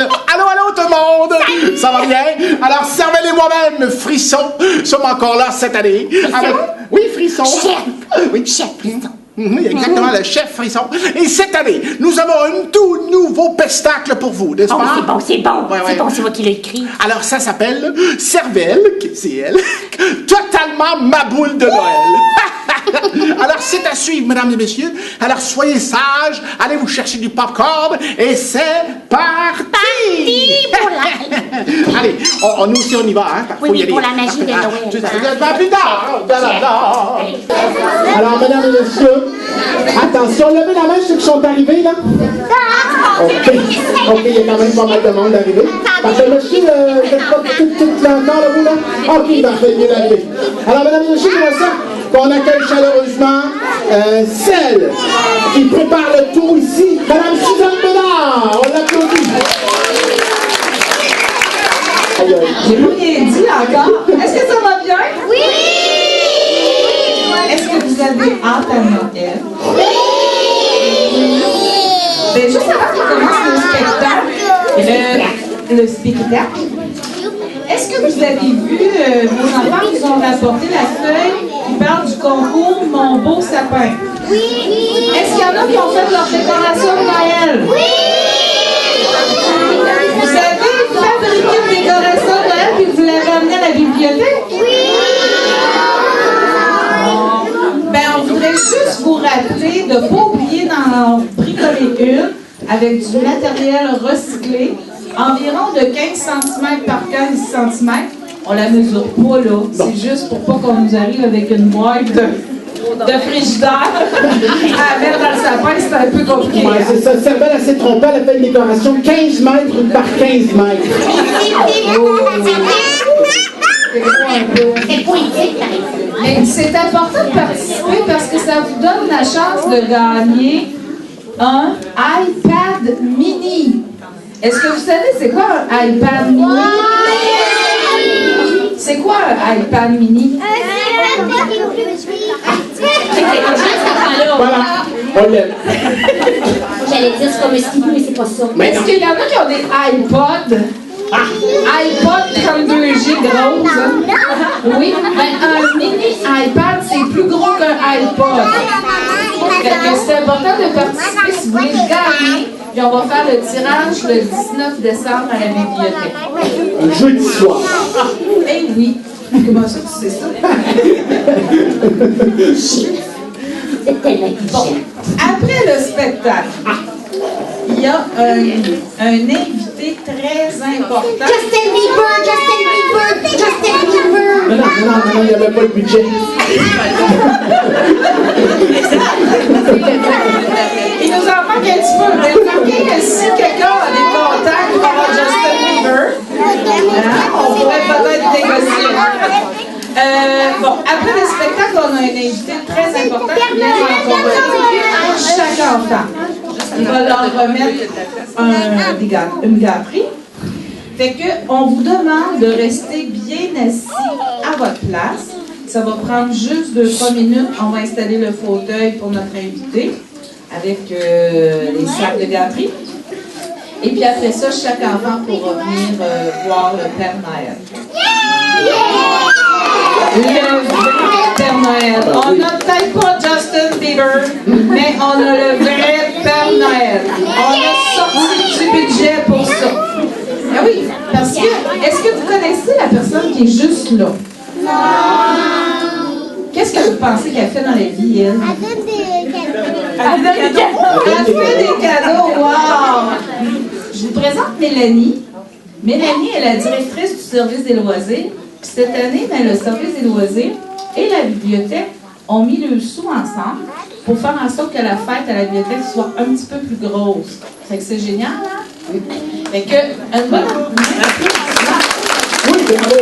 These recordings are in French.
Allô, allô tout le monde! Ça va bien? Alors, servez-les moi-même, Frisson. Sommes encore là cette année. Oui, Frisson. Chef. Oui, Chef Frisson. Exactement, le chef Frisson. Et cette année, nous avons un tout nouveau pestacle pour vous, n'est-ce pas? C'est bon. Ouais. C'est bon, c'est moi qui l'ai écrit. Alors, ça s'appelle Cervelle, c'est elle, totalement ma boule de Noël. Alors, c'est à suivre, mesdames et messieurs. Alors, soyez sages, allez vous chercher du popcorn et c'est parti! Allez, nous aussi, on y va, hein? Oui, pour la magie de Noël. Plus tard! Alors, mesdames et messieurs, attention, levez la main ceux qui sont arrivés, là. OK, il y a quand même pas mal de monde arrivé. Parce que monsieur, vous n'êtes pas toute l'encore, là, vous, là? OK, parfait, il est arrivé. Alors, mesdames et messieurs, c'est ça qu'on accueille chaleureusement celle qui prépare le tout ici, Madame Suzanne Bédard. On l'applaudit. J'ai pas rien dit encore. Est-ce que ça va bien? Oui! Est-ce que vous avez hâte à Noël? Oui! Ben, juste avant qu'on commence le spectacle, est-ce que vous avez vu, vos enfants vous ont rapporté la feuille qui parle du concours Mon beau sapin? Oui! Est-ce qu'il y en a qui ont fait leur décoration de Noël? Oui! Vous avez fabriqué une décoration de Noël puis vous l'avez amenée à la bibliothèque? Oui! Ben, on voudrait juste vous rappeler de ne pas oublier d'en bricoler une avec du matériel recyclé, environ de 15 cm par 15 cm. On la mesure pas, là. C'est juste pour pas qu'on nous arrive avec une boîte de frigidaire à mettre dans le sapin, c'est un peu compliqué. Ouais, c'est ça. Cervelle, elle s'est trompée, elle a fait une décoration 15 mètres par 15 mètres. C'est poétique, par exemple. Mais c'est important de participer parce que ça vous donne la chance de gagner un iPad mini. Est-ce que vous savez c'est quoi un iPad mini? C'est quoi un iPad mini? Voilà, on l'aime. J'allais dire c'est comme un stylo, mais c'est pas ça. Est-ce qu'il y en a qui ont des iPods? iPod 32G grosse. Oui, ben un mini iPad, c'est plus gros qu'un iPod. C'est important de participer si vous voulez gagner. Puis on va faire le tirage le 19 décembre à la bibliothèque. Un jeudi soir. Eh oui. Comment ça, tu sais ça? C'est tellement Bon, après le spectacle, il y a un invité très important. Justin Bieber! Non, il n'y avait pas le budget. Il nous en manque un petit peu. Remarquez que si quelqu'un a des contacts pour avoir Justin Bieber, on pourrait peut-être négocier. Bon, après le spectacle, on a un invité très important qui vient rencontrer chaque enfant. Il va leur remettre une gâterie. Fait que on vous demande de rester bien assis à votre place. Ça va prendre juste 2-3 minutes. On va installer le fauteuil pour notre invité avec les sacs de gâterie. Et puis après ça, chaque enfant pourra venir voir le Père Noël. Le vrai Père Noël. On n'a peut-être pas Justin Bieber, mais on a le vrai Père Noël. On a sorti du budget pour ça. Ah oui, parce que, est-ce que vous connaissez la personne qui est juste là? Non. Qu'est-ce que vous pensez qu'elle fait dans la vie, elle? Elle fait des cadeaux. Elle fait des cadeaux, wow! Je vous présente Mélanie. Mélanie est la directrice du service des loisirs. Puis cette année, ben, le service des loisirs et la bibliothèque ont mis le sou ensemble pour faire en sorte que la fête à la bibliothèque soit un petit peu plus grosse. Fait que c'est génial, hein? Fait que, une bonne applaudissement. Oui, bravo.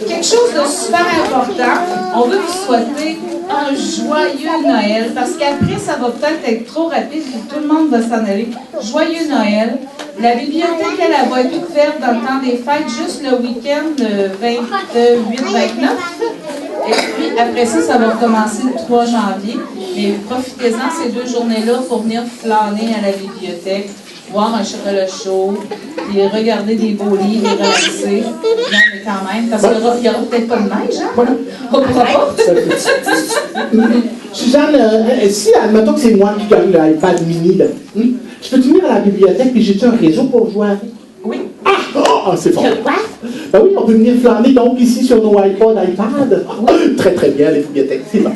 Quelque chose de super important, on veut vous souhaiter un joyeux Noël, parce qu'après, ça va peut-être être trop rapide, puis tout le monde va s'en aller. Joyeux Noël. La bibliothèque, elle va être ouverte dans le temps des fêtes, juste le week-end 28-29. Et puis, après ça, ça va commencer le 3 janvier. Mais profitez-en ces 2 journées-là pour venir flâner à la bibliothèque, voir un chocolat chaud, puis regarder des beaux livres et relaxer. Non, mais quand même, parce qu'il n'y aura peut-être pas de neige, hein? Voilà. On pourra pas. Suzanne, si, admettons que c'est moi qui gagne l'iPad mini, là, je peux venir à la bibliothèque et j'ai-tu un réseau pour jouer avec? Oui. Ah, c'est fort. Quoi? Ben oui, on peut venir flâner donc ici sur nos iPods, iPad. Très très bien, les bibliothèques, c'est bon.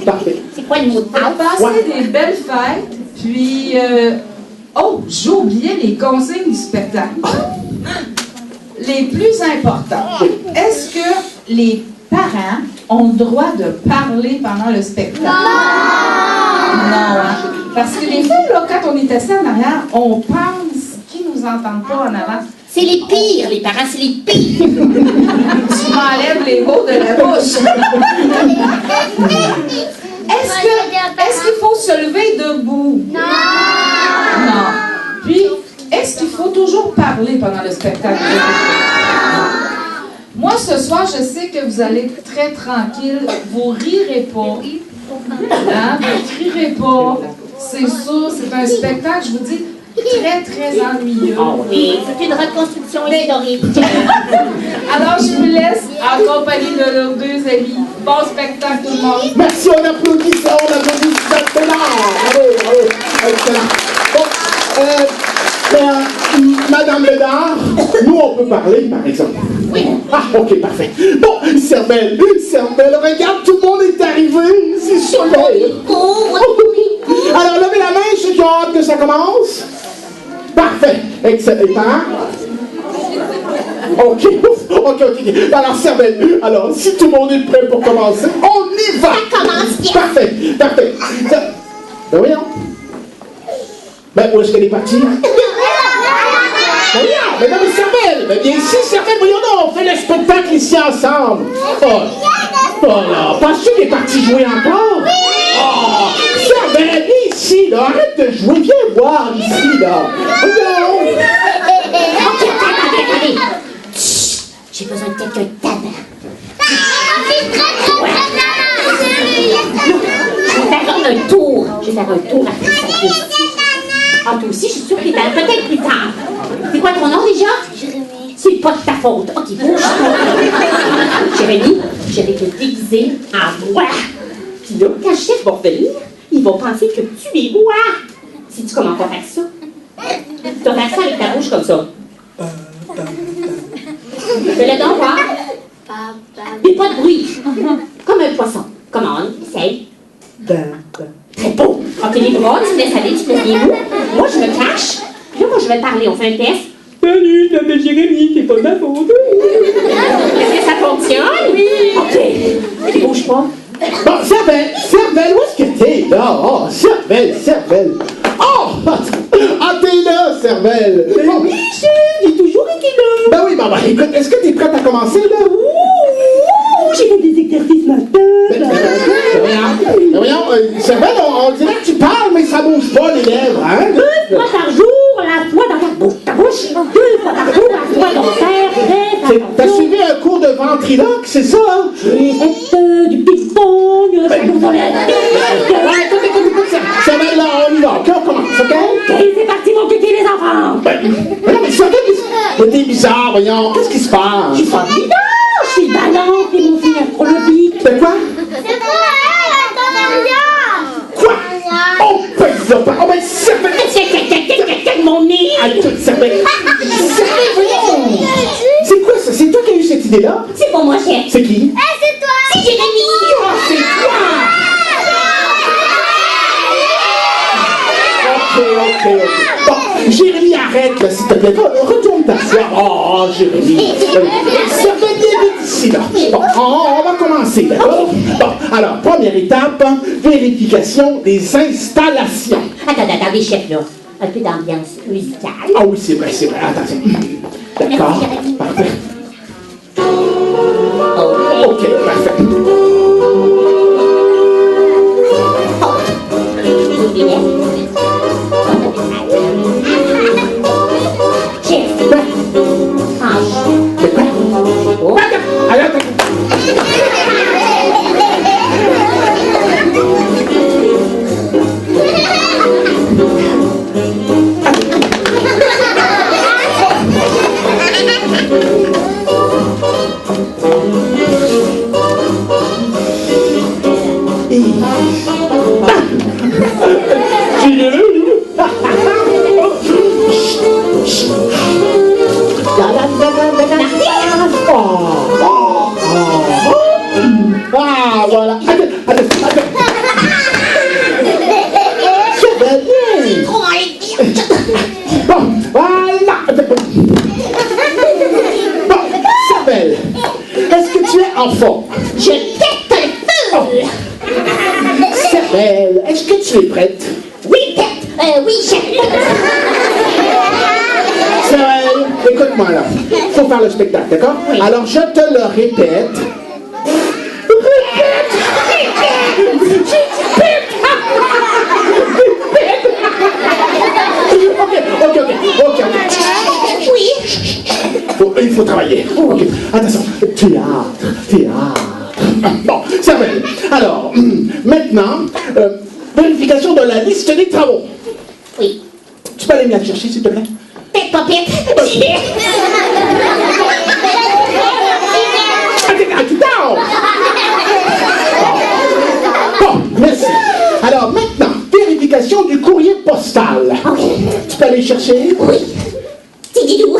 Parfait. C'est quoi le mot de passe? Passez des belles fêtes, puis... Oh, j'oubliais les consignes du spectacle. Les plus importantes. Est-ce que les parents ont le droit de parler pendant le spectacle? Non, hein? Parce que des fois, là, quand on est assis en arrière, on pense qu'ils nous entendent pas en avant. C'est les pires, les parents, c'est les pires. Tu m'enlèves les mots de la bouche. Est-ce qu'il faut se lever debout? Non. Puis, est-ce qu'il faut toujours parler pendant le spectacle? Moi, ce soir, je sais que vous allez être très tranquille. Vous rirez pas. Hein? Vous rirez pas. C'est sûr, c'est un spectacle, je vous dis, très, très ennuyeux. Oui, c'est une reconstruction historique. Alors, je vous laisse en compagnie de nos 2 amis. Bon spectacle, tout le monde. Merci, on applaudit ça, on applaudit Suzanne Bédard. Bravo, bravo. Excellent. Bon, Madame Bédard, nous, on peut parler, par exemple. Oui. Ah, ok, parfait. Bon, Cervelle, regarde, tout le monde est arrivé. C'est super. Alors, levez la main, ceux qui ont hâte que ça commence. Parfait. Excellent. Les parents? Ok. Alors, Cervelle, alors, si tout le monde est prêt pour commencer, on y va. Ça commence bien. Parfait. Ben voyons. Ben, où est-ce qu'elle est partie? Ben voyons, mais non, mais Cervelle, ben viens ici, Cervelle, voyons donc, on fait le spectacle ici ensemble. Oh là, penses-tu qu'elle est partie jouer encore? Oh, Cervelle, viens ici, là, arrête de jouer, viens voir ici, là. Voyons. Attendez. Chut, j'ai besoin de quelqu'un de tannant. Je vais faire un tour après ça. Ah, toi aussi, je suis sûre que t'es tannant. Peut-être plus tard. C'est quoi ton nom déjà? Jérémy. C'est pas de ta faute. Ok, bouge. Jérémy, je vais te déguiser en moi. Puis là, quand le chef va revenir, il va penser que tu es moi. Sais-tu comment on va faire ça? Tu vas faire ça avec ta bouche comme ça. Fais-le donc voir. Mais pas de bruit. Comme un poisson. Comment on essaye? Très beau. Ok, les bras, tu te laisses aller, tu te laisses les mots. Moi, je me cache. Puis là, moi, je vais parler. On fait un test. Salut, je m'appelle Jérémy, c'est pas de ma faute. Est-ce que ça fonctionne? Oui. Ok. Tu bouges pas. Bon, Cervelle, où est-ce que t'es, là? Oh, Cervelle. Oh! Ah, t'es là, Cervelle. Oh. Oui, j'ai toujours été là. Ben oui, maman, écoute, est-ce que t'es prête à commencer, là? J'ai fait des exercices matin. Voyons, Cervelle, on dirait que tu parles, mais ça bouge pas, les lèvres, hein? 2 fois par jour, lave-toi dans ta bouche. 2 fois par jour, lave-toi ton terre. T'as suivi un cours de ventriloque, c'est ça, hein? J'ai fait du ping-pong, ça court dans la Écoute, Cervelle, là, on y va, ok, on commence, ok? Ok, c'est parti, mon kéké, les enfants. Non, mais Cervelle, t'es bizarre, voyons, qu'est-ce qui se passe? Je suis pas bizarre, je suis balance, c'est mon signe astrologique. C'est quoi? C'est toi, ton arrière! Quoi? Oh, ben, Cervelle! Mon nez. Cervelle, voyons! C'est quoi ça? C'est toi qui as eu cette idée-là? C'est pour moi, chef. C'est qui? C'est toi! C'est Jérémy. Oh, c'est toi! Ok. Bon, Jérémy, arrête, là, s'il te plaît. Retourne t'asseoir. Oh, Jérémy. Cervelle, viens ici, là. Bon, on va commencer, d'accord? Bon, alors, première étape, vérification des installations. Attendez, chef, là. Un peu d'ambiance musicale. Ah oui, c'est vrai. Attention. D'accord, parfait. Ok, parfait. Chef. C'est quoi? Oh. Attends. Bon, voilà. Bon, Isabelle, est-ce que tu es en forme? Je pète le feu! Isabelle, est-ce que tu es prête? Oui, pète! Oui, chef! Isabelle, écoute-moi là. Il faut faire le spectacle, d'accord? Oui. Alors, je te le répète. Ok. Oui! Il faut travailler. Ok, attention. Théâtre. Bon, Isabelle. Alors, maintenant, vérification de la liste des travaux. Oui. Tu peux aller me la chercher, s'il te plaît? Pète pas pète! J'y vais! Bon, merci. Alors, maintenant, vérification du courrier postal. Ok. Tu peux aller chercher? Oui. Tigidou!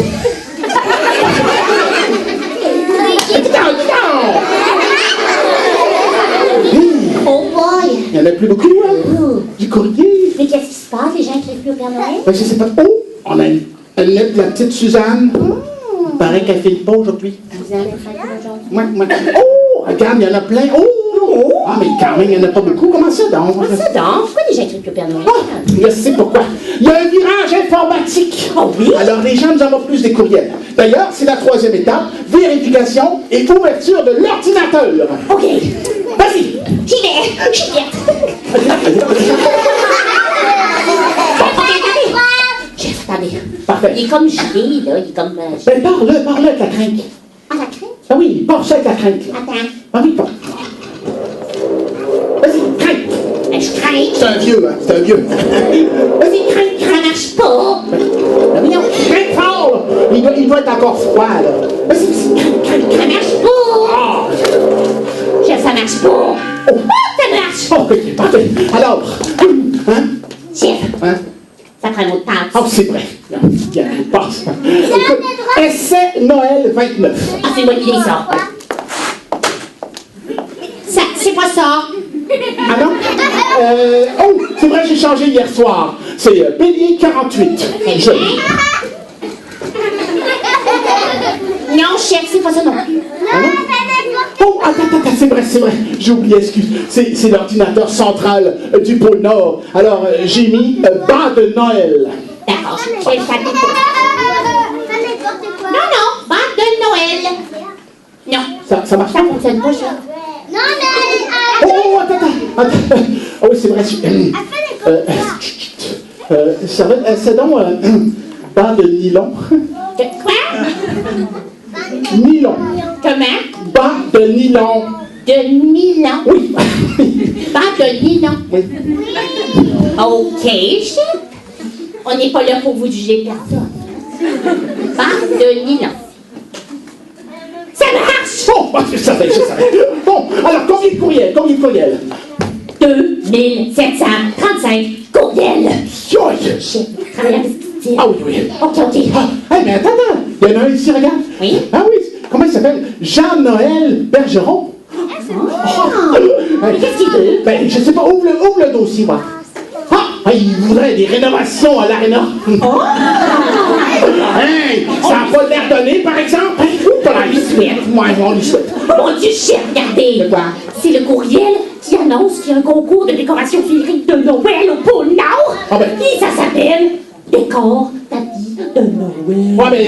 Oh boy! Il n'y en a plus beaucoup, hein? Du courrier. Mais qu'est-ce qui se passe? Les gens écrivent plus au Père Noël? Ben, je sais pas. Oh, on a une lettre de la petite Suzanne. Il paraît qu'elle ne file pas aujourd'hui. Vous allez faire aujourd'hui? Oh, regarde, il y en a plein. Oh! Ah, mais quand même, il n'y en a pas beaucoup. Comment ça, donc? Ah, ça donc? Pourquoi les gens écrivent plus au Père Noël? Ah, je sais pourquoi. Il y a un virage informatique. Oh oui? Alors, les gens nous envoient plus des courriels. D'ailleurs, c'est la 3e étape. Vérification et ouverture de l'ordinateur. Ok. Vas-y. J'y vais! Chef, attendez. Parfait. Il est comme gelé, là. Il est comme... Ben, parle avec la crinque. Ah, la crème? Ah oui, parle ça avec la crinque. Attends. Ah oui, parle. Vas-y, crinque. Ben, je crains. C'est un vieux, hein, c'est un vieux. Vas-y, crinque. Ça marche pas. Ben, voyons, crinque fort, là. Il doit être encore froid, là. Vas-y, crinque. Ça marche pas. Ah! Chef, ça marche pas. Oh. Ça marche. Oh, ok, parfait. Alors, hein? Chef, Hein? ça prend un mot de passe. Oh, c'est vrai. Bien, passe. Écoute, essai Noël 29. Ah, c'est une bonne idée, ça. Ça, c'est pas ça. Ah non? Oh, c'est vrai, j'ai changé hier soir. C'est Bélier 48. Joli. Non, chef, c'est pas ça non plus. Ah non? Oh, attends, c'est vrai. J'ai oublié, excuse. C'est l'ordinateur central du pôle Nord. Alors, j'ai mis bas de Noël. D'accord, je vais le faire pour toi. Non, bande de Noël. Non, Ça marche ça pas? fonctionne pas, chef. Oh, attends. Oh, oui, c'est vrai. C'est donc bas de nylon. Quoi? Nylon. Comment? Bas de nylon. De Milan. Oui. Bande de Milan. Oui. OK, chef. On n'est pas là pour vous juger personne. Bande de Milan. Ça marche! Bon, je savais. Bon, alors, combien de courriels? 2735 courriels. Yoï! Chef, travaille avec ce style. Ah oui. OK. Ah, hey, mais attends. Il y en a un ici, regarde. Oui? Ah oui, comment il s'appelle? Jean-Noël Bergeron. Mais qu'est-ce qu'il veut? Ben, je sais pas, ouvre le dossier, moi. Ah, il voudrait des rénovations à l'aréna. Hey, ça n'a pas l'air donné, par exemple? On lui souhaite. Moi, on lui souhaite. Mon Dieu, chef, regardez. De quoi? C'est le courriel qui annonce qu'il y a un concours de décoration féerique de Noël au pôle Nord. Ah ben. Et ça s'appelle Décor tapis de Noël. Ouais, mais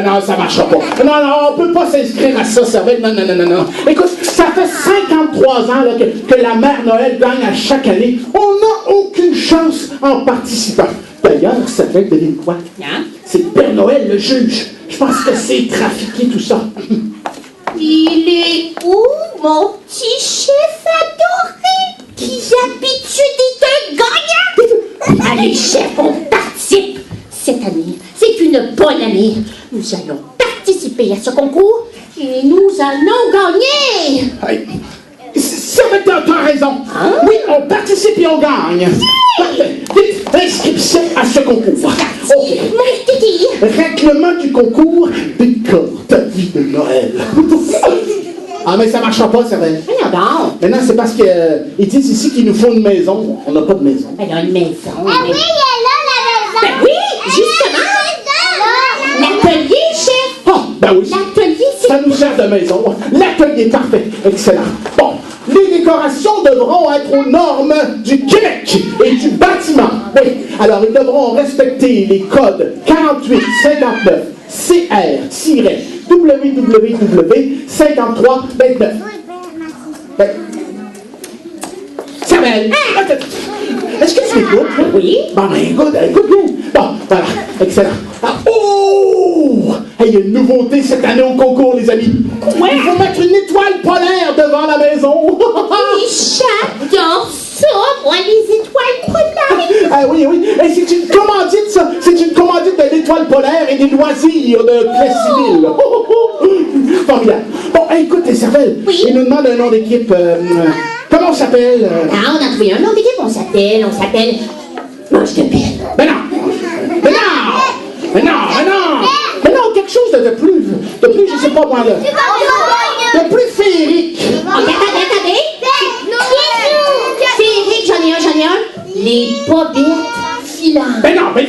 non, ça marchera pas. Non, on peut pas s'inscrire à ça, Servette. Non. Écoute, ça fait 53 ans là, que la Mère Noël gagne à chaque année. On n'a aucune chance en participant. D'ailleurs, Servette, devine quoi? Hein? C'est Père Noël, le juge. Je pense que c'est trafiqué, tout ça. Il est où, mon petit chef adoré qui d'habitude est un gagnant? Allez, chef, on participe. Cette année, c'est une bonne année. Nous allons participer à ce concours et nous allons gagner. Hey. Servette, t'as raison. Hein? Oui, on participe et on gagne. Parfait. Vite, inscription à ce concours. OK. Mon titi. Règlement du concours, décor tapis de Noël. Ah, mais ça marchera pas, Servette. Voyons donc. Maintenant, c'est parce qu'ils disent ici qu'il nous faut une maison. On n'a pas de maison. Elle a une maison. Ah oui, elle a la Ça nous sert de maison. L'atelier est parfait. Excellent. Bon, les décorations devront être aux normes du Québec et du bâtiment. Oui, alors ils devront respecter les codes 4859 CR-www.5329. Samuel! Est-ce que tu écoutes? Oui. Bon, ben écoute bien. Bon, voilà, excellent. Ah, oh! Hey, il y a une nouveauté cette année au concours, les amis. Ouais. Il faut mettre une étoile polaire devant la maison. J'adore ça, moi, les étoiles polaires. Ah oui, oui. Et c'est une commandite, ça. C'est une commandite de l'étoile polaire et des loisirs de classe civile. Formidable. Bon, hey, écoute, Isabelle. Oui. Il nous demande un nom d'équipe. Comment on s'appelle? Ah, on a trouvé un nom d'équipe, on s'appelle Mange de pelle. Ben non! Ben non! Ben non! Ben non! Ben non, quelque chose de plus, je sais pas moi, là. De plus féerique. Attendez. Féerique, j'en ai un. Les bobettes filantes. Ben non! Non!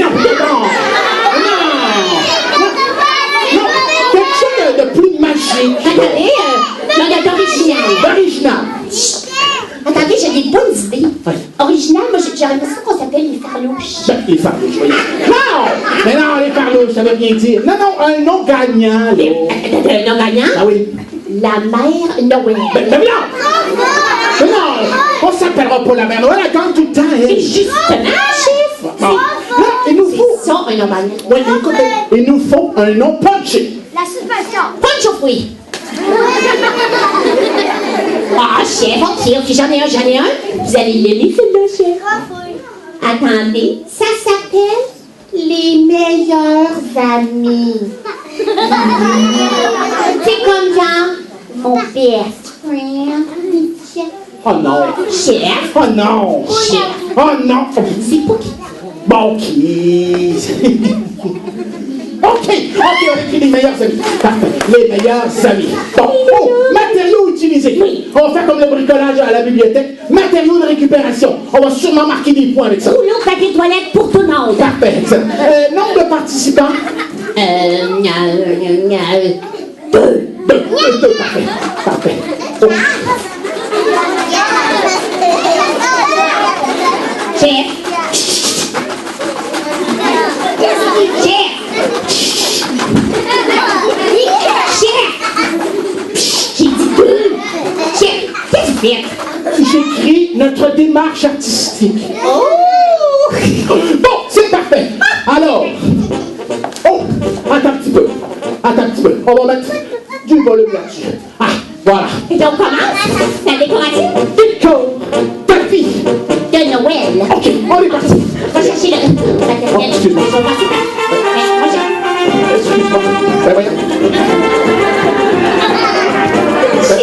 Quelque chose de plus magique. Attendez, j'en ai d'original. D'original. Attendez, j'ai des bonnes idées. Ouais. Original, moi, j'aurais aimé ça qu'on s'appelle les farlouches. Ben, les farlouches, voyez. Non! Mais non, les farlouches, ça veut rien dire. Non, un nom gagnant, là. Un nom gagnant? Ah oui. La mère Noël. Ben non! Mais non! On s'appellera pas la mère Noël, elle gagne tout le temps, C'est elle. justement, chef. Bon. Là, il nous faut... C'est ça, un nom gagnant. Oui, écoutez, il nous faut un nom punché. La suspension. Punch aux fruits. Ah, chef, ok, j'en ai un. Vous allez l'aimer, celle-là, chef. Attendez, ça s'appelle les meilleurs amis. C'est comme genre mon best friend. Oh non! Chef, Oh non! chef, Oh non! c'est pas qui. Bon, qui? OK, on écrit les meilleurs amis. Parfait, les meilleurs amis. Bon, matériaux utilisés. Oui. On va faire comme le bricolage à la bibliothèque. Matériaux de récupération. On va sûrement marquer des points avec ça. Rouleau de papier toilette pour tout le monde. Parfait, excellent. Nombre de participants? Deux, parfait. Parfait. Oh. Chef. J'ai dit deux. Chef, qu'est-ce que tu fais? J'écris notre démarche artistique. Oh! Bon, c'est parfait. Alors, attends un petit peu. On va mettre du volume là-dessus. Ah, voilà. Et donc, on commence la décoration Déco, tapis. de Noël. OK, on est parti. Va chercher le matériel. Oh, excuse-moi. On va passer par- Excuse-moi. Ben voyons.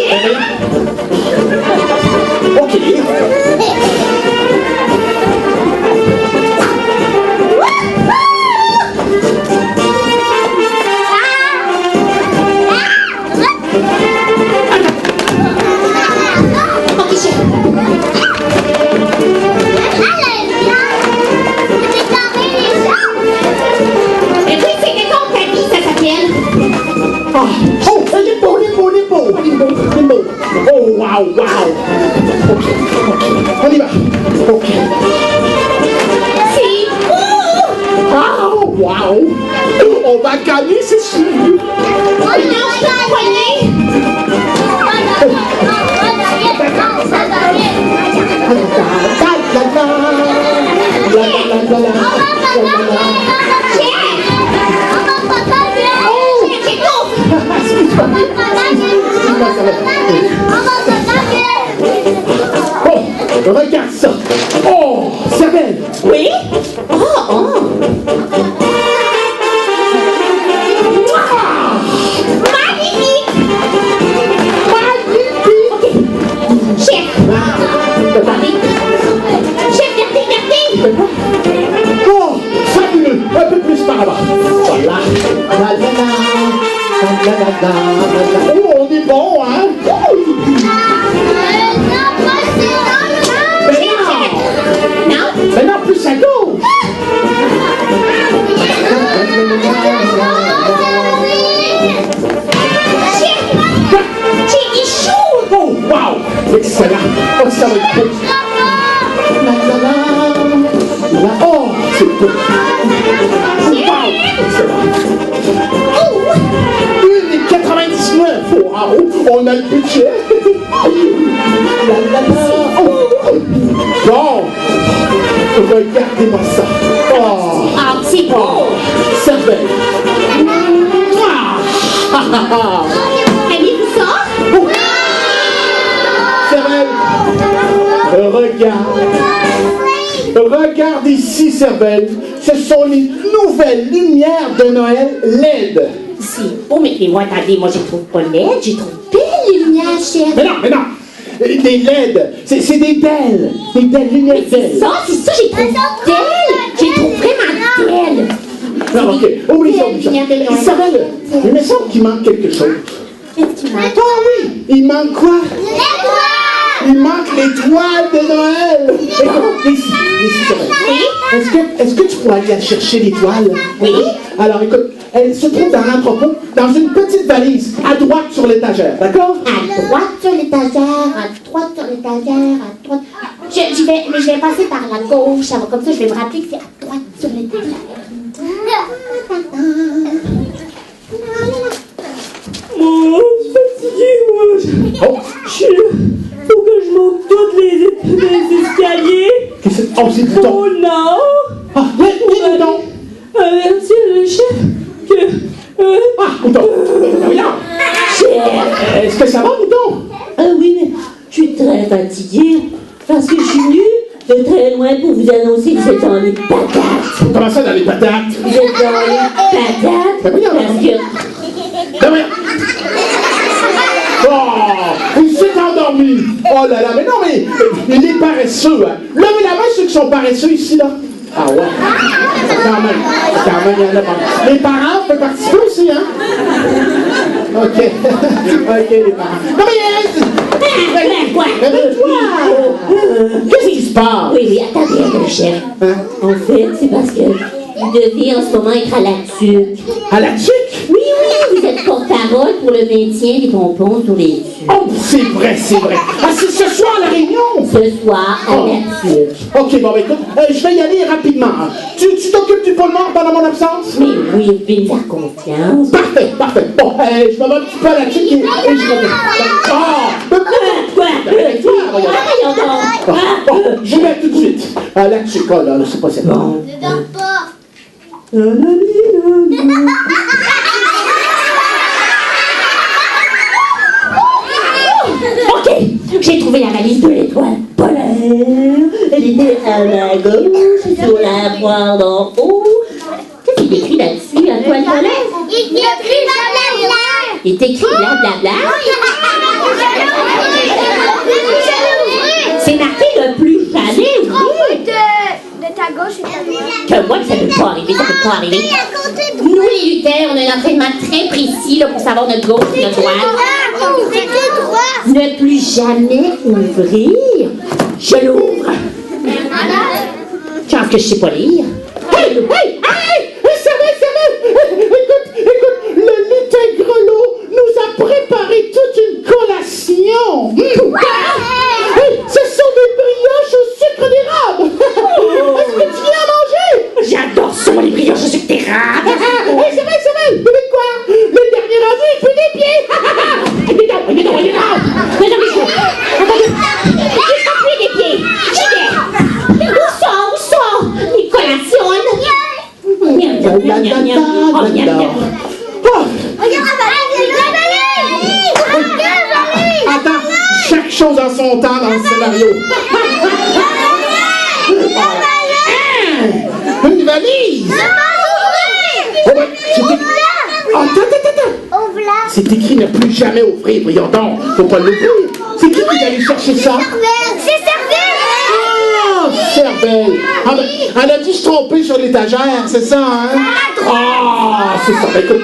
Ben voyons. OK. Ok, chef. Et puis, c'est que ton tapis, ça s'appelle. Oh, les beaux. Oh, wow. OK. On y va. OK. C'est beau! Oh, wow. On va gagner, c'est sûr. Non, je te poignet. Oh, regarde ça. Oh, Isabelle. Oui? Oh! Ah! ça va être beau. La, la, la. La, oh, c'est beau. Wow, excellent. 1,99. Wow, on a le budget. La, la, la. Oh. Bon, regardez-moi ça. Oh. Ah, c'est beau. Cervelle. Avez-vous ça? Cervelle. Regarde ici, Cervelle. Ce sont les nouvelles lumières de Noël LED. C'est beau, mais moi, attendez, moi, je trouve pas LED, je trouve belle lumière, chef. Mais non. Des LED. C'est des belles. Des belles lumières C'est LED. ça, j'ai trouvé belle. J'ai trouvé vraiment belle. Non, ok. Oublie ça. Cervelle, il me semble qu'il manque quelque chose. Qu'est-ce qui manque? Ah oui, il manque quoi? Il manque l'étoile de Noël. Écoute, ici, Cervelle. Oui? Est-ce que tu pourrais aller chercher l'étoile? Oui. Alors, écoute, elle se trouve dans l'entrepôt, dans une petite valise, à droite sur l'étagère, d'accord? À droite sur l'étagère, à droite sur l'étagère, à droite. Je vais passer par la gauche, ça va comme ça, je vais me rappeler que c'est à droite sur l'étagère. Oh, je suis fatiguée, moi. Oh, Faut que je monte toutes les escaliers. qu'est-ce que c'est? Oh, c'est du temps. Oh non! Ah, dis-nous donc. Avertir le chef que... Ah, Mouton. Voyons. Est-ce que ça va, Mouton? Ah oui, mais je suis très fatiguée parce que je suis venue de très loin pour vous annoncer que vous êtes dans les patates. Comment ça, dans les patates? Vous êtes dans les patates Ben voyons. parce que... Ben voyons. Oh, il s'est endormi. Oh là là, mais non, mais il est paresseux, hein. Levez la main ceux qui sont paresseux ici, là. Ah ouais. Quand même, il y en a pas. Les parents peuvent participer aussi, hein? OK. OK, les parents. Non, mais... Qu'est-ce qui se passe? Oui, attendez un peu, chef. Hein? En fait, c'est parce que vous devez en ce moment être à la tuque. À la tuque? Oui, vous êtes porte-parole pour le maintien des pompons sur les tuques. Oh, c'est vrai. Ah, c'est ce soir la réunion? Ce soir, à la tuque. OK, bon, ben, écoute, je vais y aller rapidement. Tu t'occupes du pôle Nord pendant mon absence? Mais oui, vous pouvez me faire confiance. Parfait. Bon, je me mets un petit peu à la tuque et je reviens. Quoi? Bon, j'y vais tout de suite. À la tuque, oh là, c'est pas ça. Bon. Ne dors pas. OK, j'ai trouvé la valise de l'étoile polaire. Elle était à la gauche, sur la poire d'en haut. Qu'est-ce qu'il est écrit là-dessus, la toile polaire? Il y a plus blablabla. Il est écrit blablabla. C'est marqué le plus jamais, oui. De ta gauche et ta droite. Que moi, ça peut pas arriver, ça peut pas arriver. Nous, les lutins, on a un entraînement très précis là, pour savoir notre gauche et notre droite. Ne plus jamais ouvrir. Je l'ouvre. Chance que je sais pas lire. Hey! Écoute, le lutin grelot nous a préparé toute une collation. Hey, ce sont des brioches au sucre d'érable. Est-ce que tu viens à manger? J'adore ça, les brioches au sucre d'érable. Hey, c'est vrai. Vous savez quoi? Le dernier rendu, il fait des pieds. Il est là. Mais non, mais je... Attendez, j'ai pas pris des pieds. J'y vais. Où ça? Les collations. Miam, miam, miam, miam. Oh, miam, miam. Attends, chaque chose en son temps dans le scénario. Une valise! Oh, ouais, attends. C'est écrit ne plus jamais ouvrir. Voyons donc, faut pas l'ouvrir. C'est qui est allé chercher ça? Ah, Cervelle! Elle a dû se tromper sur l'étagère, c'est ça, hein? Ah, c'est ça. Écoute,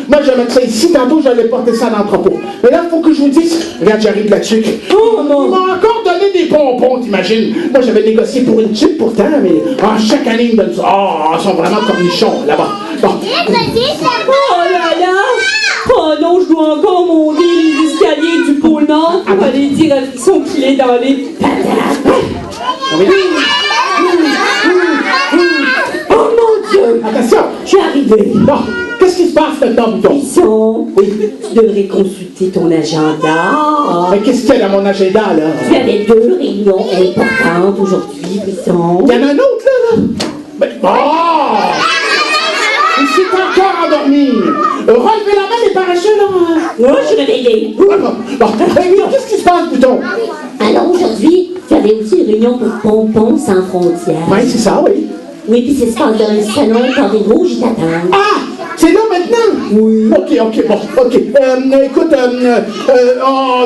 moi je vais mettre ça ici, tantôt j'allais porter ça à l'entrepôt. Mais là, il faut que je vous dise, regarde, j'arrive la tuque. Oh non! Il m'a encore donné des bonbons, t'imagines? Moi j'avais négocié pour une tuque pourtant, mais chaque année ils me donnent ça. Ah, ils sont vraiment cornichons là-bas. Bon. Oh là là! Oh non, je dois encore monter les escaliers du pôle maman pour aller dire à Frisson qu'il est dans les patates. Oui. Oh mon Dieu! Attention! Je suis arrivée. Non! Qu'est-ce qui se passe maintenant, Bouton? Frisson, tu devrais consulter ton agenda. Mais qu'est-ce qu'il y a dans mon agenda, là? Tu avais 2 réunions importantes aujourd'hui, Frisson. Il y en a un autre, là? Mais bon! Il s'est encore endormi! Relevez la main, les parachutes, là! Moi, je suis réveillée. Bon, qu'est-ce qui se passe, Bouton? Alors aujourd'hui, tu avais aussi une réunion pour Pompon sans frontières. Oui, c'est ça, oui. Oui, puis c'est ça dans le salon, quand des rouges, ils t'attendent. Ah! C'est là maintenant? Oui. Ok, bon, ok. Écoute,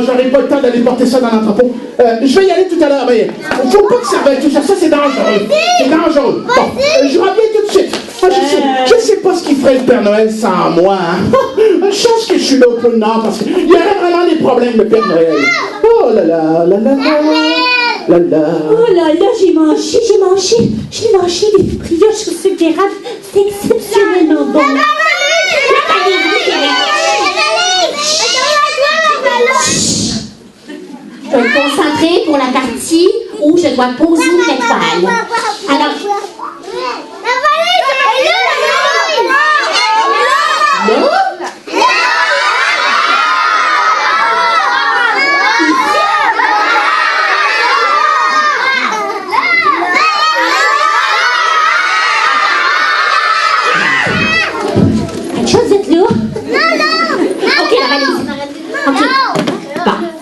j'aurais pas le temps d'aller porter ça dans l'entrepôt. Je vais y aller tout à l'heure, mais faut pas que ça veuille tout ça. Ça, c'est dangereux. C'est dangereux. Bon, je reviens tout de suite. Je sais pas ce qu'il ferait le Père Noël sans moi. Hein. Chance que je suis là au pôle Nord, parce qu'il y aurait vraiment des problèmes, le Père Noël. Oh là là, là là là. Là là. Oh là là, j'ai mangé des brioches au sucre d'érable. C'est exceptionnellement bon. Je vais me concentrer pour la partie où je dois poser une étoile. Alors,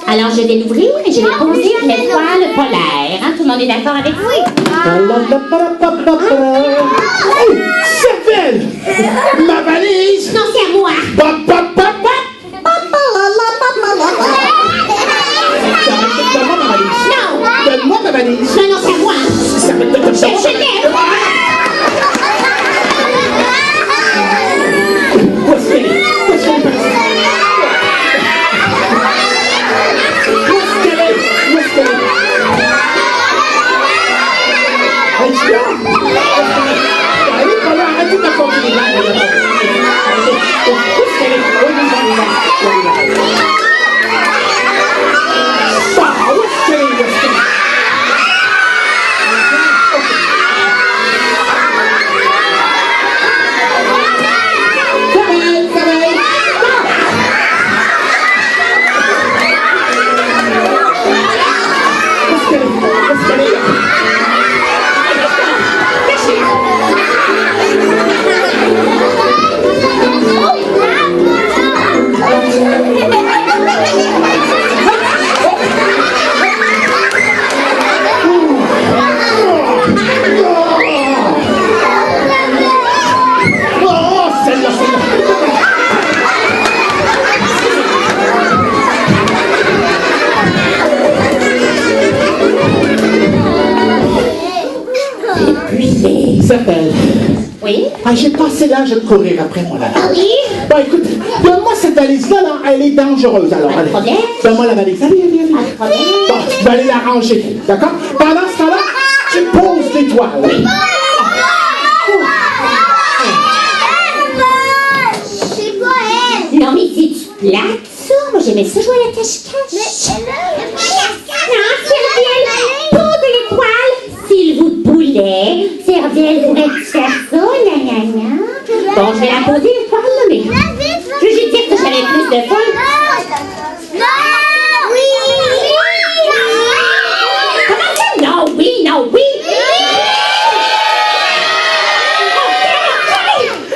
alors, je vais l'ouvrir et je vais poser l'étoile polaire. Hein? Tout le monde est d'accord avec vous? Hey, Cervelle! Ma valise! Non, c'est à moi. Donne-moi ma valise. Non. Donne-moi ma valise. Non, c'est à moi. Ça va te Je l'ai. Où est-ce qu'elle est? Oui? Ah, j'ai passé l'âge de courir après moi, là. Ah oui? Bon, écoute, donne-moi cette valise-là, là, elle est dangereuse, alors. Pas de problème. Donne-moi la valise. Allez. Pas de problème. Bon, je vais aller la ranger, d'accord? Pendant ce temps-là, tu poses l'étoile. Oui. C'est quoi elle? Non, mais c'est-tu plate, ça? Moi, j'aimais ça jouer à la cache-cache. Non, Cervelle, pose l'étoile. S'il vous poulet, Cervelle, pourrais-tu faire ça? Bon, je vais la poser l'étoile, là, mais... Je vais juste dire que j'avais plus de fun. Comment ça? Non, oui.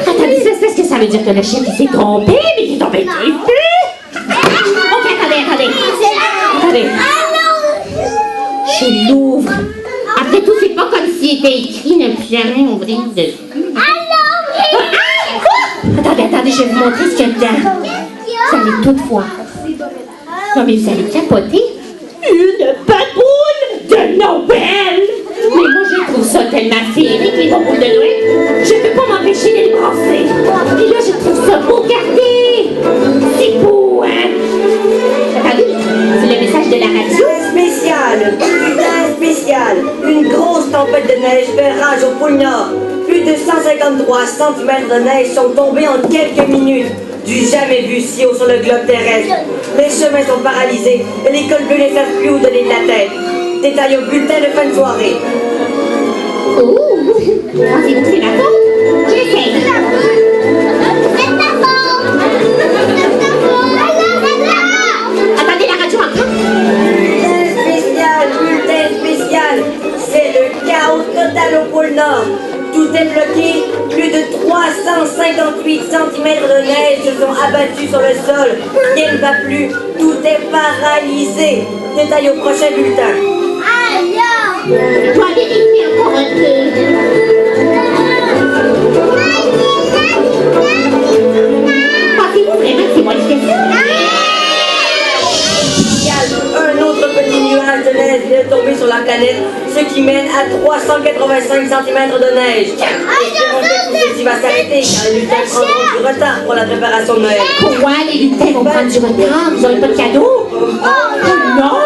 Attendez, ça, c'est parce que ça veut dire que le chef, il s'est trompé, mais il est tombé dessus. Ok, attendez. Je l'ouvre. Après tout, c'est pas comme s'il était écrit ne plus jamais ouvrir dessus. Attendez, je vais vous montrer ce qu'il y a dedans. Vous allez tout voir. Non, mais vous allez capoter. Une baboule de Noël! Mais moi, je trouve ça tellement féerique, les baboules de Noël. Je peux pas m'empêcher de les brasser. Puis là, je trouve ça beau. Regardez! C'est beau, hein? Attendez, c'est le message de la radio. Spécial, bulletin spécial. Une grosse tempête de neige fait rage au pôle Nord. Plus de 153 cm de neige sont tombés en quelques minutes. Du jamais vu si haut sur le globe terrestre. Les chemins sont paralysés et les cols bleus ne savent plus où donner de la tête. Détail au bulletin de fin de soirée. Oh, pensez-vous que c'est ma faute? J'essaie. Attendez la radio encore. Bulletin spécial. C'est le chaos total au pôle Nord. Tout est bloqué. Plus de 358 cm de neige se sont abattus sur le sol. Rien ne va plus. Tout est paralysé. Détail au prochain bulletin. Je dois vérifier encore un peu. Pensez-vous vraiment que c'est moi qui fais ça? Un autre petit nuage de neige vient de tomber sur la planète, ce qui mène à 385 cm de neige. Espérons que tout ceci va s'arrêter, car les lutins prendront du retard pour la préparation de Noël. Pourquoi les lutins vont prendre du retard? Vous n'aurez pas de cadeau? Oh non!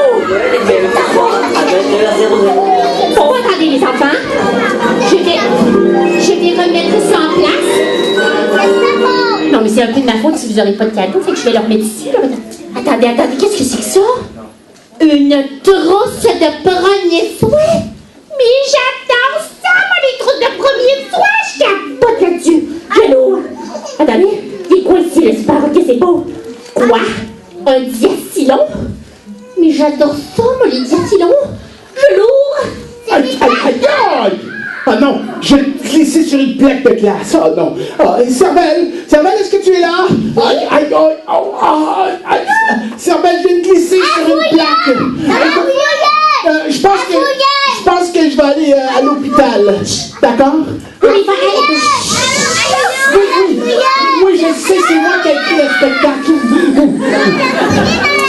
Bon, attendez les enfants. Je vais remettre ça en place. Non, mais c'est un peu de ma faute si vous n'aurez pas de cadeau, fait que je vais le remettre ici. Là. Attendez, qu'est-ce que c'est que ça? Une trousse de premier soin? Mais j'adore ça, moi, les trousses de premier soin! Je capote là-dessus! Allô? Attendez, c'est quoi ici, le super? Ok, c'est beau. Quoi? Un diacylon? Mais j'adore ça, moi, les diacylons! Je l'ouvre! Aïe, aïe, aïe, aïe! Ah non, je vais te glisser sur une plaque de glace. Oh non. Cervelle, est-ce que tu es là? Aïe, aïe, aïe, aïe, aïe. Cervelle, je vais te glisser sur une plaque. Je pense que je vais aller à l'hôpital. D'accord? Oui, je sais, c'est moi qui ai écrit le spectacle.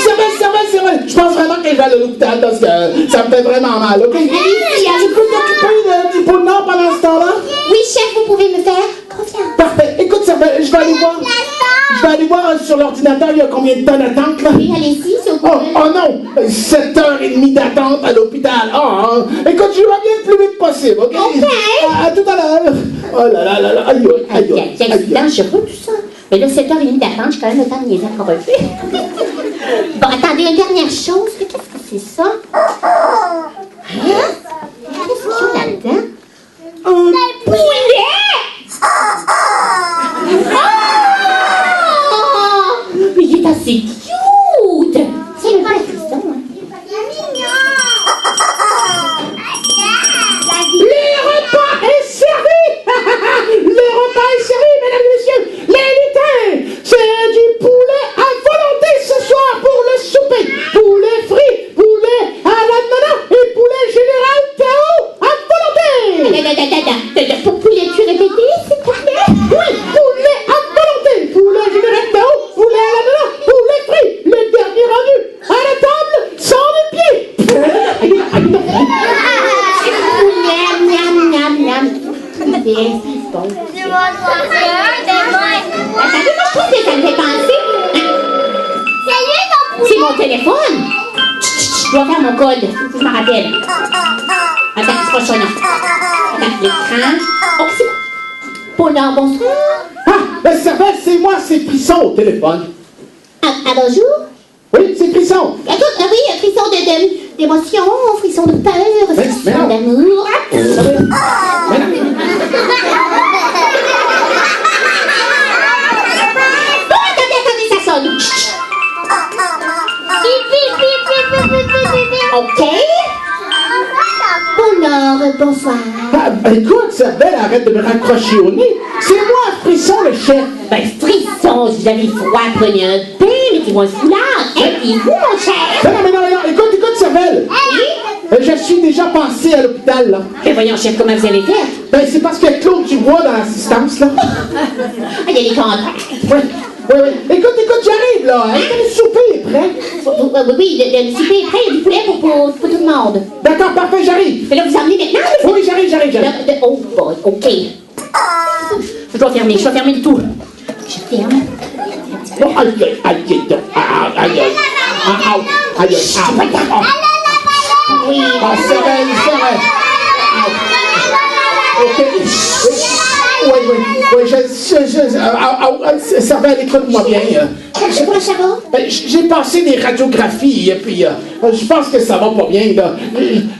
C'est vrai. Je pense vraiment que je vais aller à l'hôpital parce que ça me fait vraiment mal, ok? Tu peux t'occuper du pôle Nord pendant ce temps-là? Oui, chef, vous pouvez me faire confiance. Parfait. Écoute, je vais aller voir sur l'ordinateur, il y a combien de temps d'attente, là? Oui, allez-y, s'il vous plaît. Oh non! 7h30 d'attente à l'hôpital. Écoute, je reviens le plus vite possible, ok? Ok. À tout à l'heure. Oh là là là là, aïe. C'est dangereux tout ça. Mais là, 7h30 d'attente, j'ai quand même le temps de niaiser encore un peu. Bon, attendez, une dernière chose. Qu'est-ce que c'est ça? Hein? Qu'est-ce qu'il y a là-dedans? Un poulet! Oh! Mais il est assez cute! C'est le vrai frisson, hein? Le repas est servi! Le repas est servi, mesdames et messieurs! Les lutins! C'est du poulet à volonté ce soir pour le souper! Poulet frit, poulet à l'ananas et poulet général Tao à volonté! Pour poulet, tu répéter, s'il te plaît? Oui, poulet à volonté! Poulet général Tao, poulet à l'ananas, poulet frit! Le dernier rendu à la table sans le pied! Poulet, bon. Attendez, moi je trouve que ça me fait penser. C'est mon téléphone. Je dois faire mon code. Faut que je m'en rappelle. Attends, c'est pas ça, non. Attends, l'écran. Oh, c'est bon. Paulin, bonsoir. Cervelle, c'est moi, c'est Frisson au téléphone. Bonjour. Oui, c'est Frisson. Écoute, oui, frisson d'émotion, frisson de peur, frisson d'amour. Bon, attendez, ça sonne. OK. Bonsoir. Écoute, Cervelle, arrête de me raccrocher au nez. C'est moi, Frisson, le chef. Ben, frisson, si vous avez froid, prenez un bain, mettez-moi un foulard. Aidez-vous, mon cher. Non, écoute, Cervelle. Oui? Je suis déjà passé à l'hôpital, là. Mais voyons, chef, comment vous avez fait? Ben, c'est parce qu'il y a Claude Dubois dans l'assistance, là. Il y a des contacts. Oui. Écoute, j'arrive, là. Le souper est prêt. Oui, le souper est prêt, il y a du poulet pour tout le monde. D'accord, parfait, j'arrive. Mais là, vous emmenez maintenant? Oui, j'arrive. Oh boy, OK. Je dois fermer le tout. Je ferme. Oh, aïe. Oui. Ah, Cervelle. OK. Servelle, écoute-moi bien. C'est quoi, ça va? J'ai passé des radiographies, et puis je pense que ça va pas bien, là.